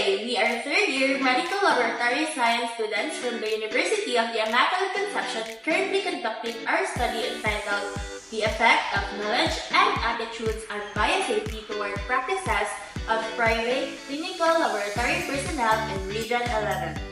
Today, we are third-year medical laboratory science students from the University of the Immaculate Conception currently conducting our study entitled The Effect of Knowledge and Attitudes on Biosafety Toward Practices of Private Clinical Laboratory Personnel in Region 11.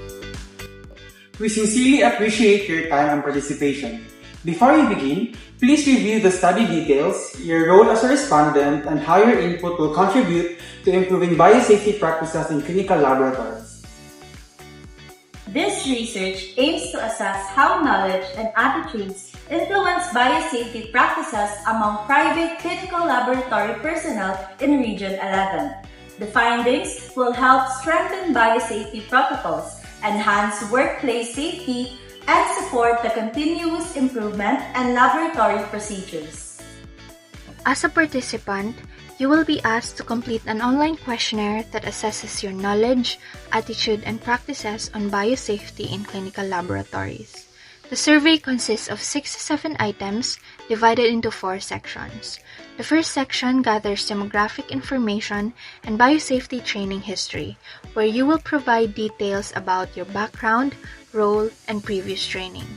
We sincerely appreciate your time and participation. Before we begin, please review the study details, your role as a respondent, and how your input will contribute to improving biosafety practices in clinical laboratories. This research aims to assess how knowledge and attitudes influence biosafety practices among private clinical laboratory personnel in Region 11. The findings will help strengthen biosafety protocols, enhance workplace safety, and support the continuous improvement and laboratory procedures. As a participant, you will be asked to complete an online questionnaire that assesses your knowledge, attitude, and practices on biosafety in clinical laboratories. The survey consists of 6 to 7 items divided into 4 sections. The first section gathers demographic information and biosafety training history, where you will provide details about your background, role, and previous training.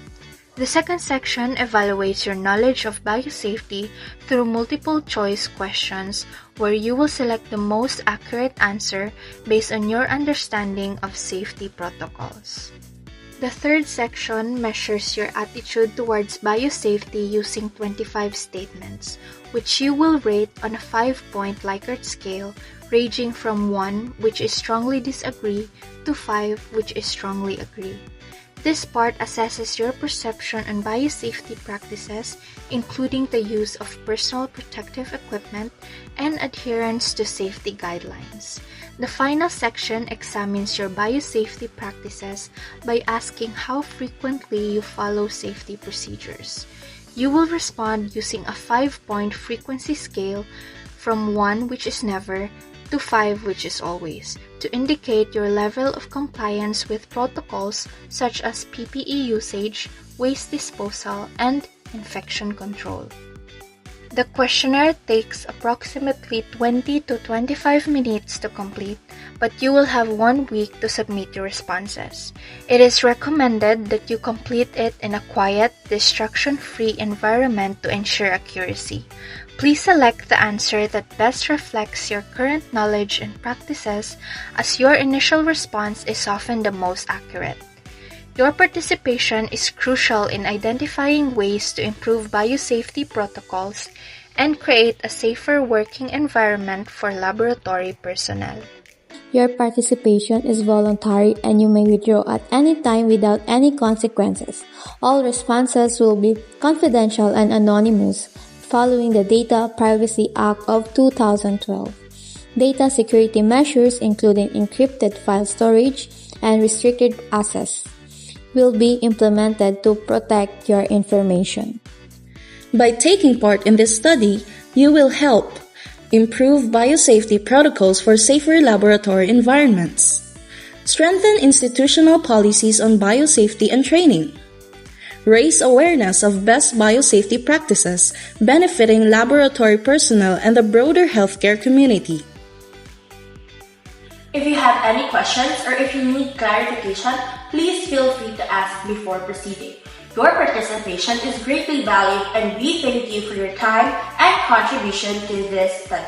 The second section evaluates your knowledge of biosafety through multiple choice questions, where you will select the most accurate answer based on your understanding of safety protocols. The third section measures your attitude towards biosafety using 25 statements, which you will rate on a 5-point Likert scale, ranging from 1, which is strongly disagree, to 5, which is strongly agree. This part assesses your perception on biosafety practices, including the use of personal protective equipment and adherence to safety guidelines. The final section examines your biosafety practices by asking how frequently you follow safety procedures. You will respond using a 5-point frequency scale from 1, which is never, to 5, which is always, to indicate your level of compliance with protocols such as PPE usage, waste disposal, and infection control. The questionnaire takes approximately 20 to 25 minutes to complete, but you will have 1 week to submit your responses. It is recommended that you complete it in a quiet, distraction-free environment to ensure accuracy. Please select the answer that best reflects your current knowledge and practices, as your initial response is often the most accurate. Your participation is crucial in identifying ways to improve biosafety protocols and create a safer working environment for laboratory personnel. Your participation is voluntary and you may withdraw at any time without any consequences. All responses will be confidential and anonymous, following the Data Privacy Act of 2012. Data security measures, including encrypted file storage and restricted access, will be implemented to protect your information. By taking part in this study, you will help improve biosafety protocols for safer laboratory environments, strengthen institutional policies on biosafety and training, raise awareness of best biosafety practices benefiting laboratory personnel and the broader healthcare community. If you have any questions or if you need clarification, please feel free to ask before proceeding. Your participation is greatly valued and we thank you for your time and contribution to this study.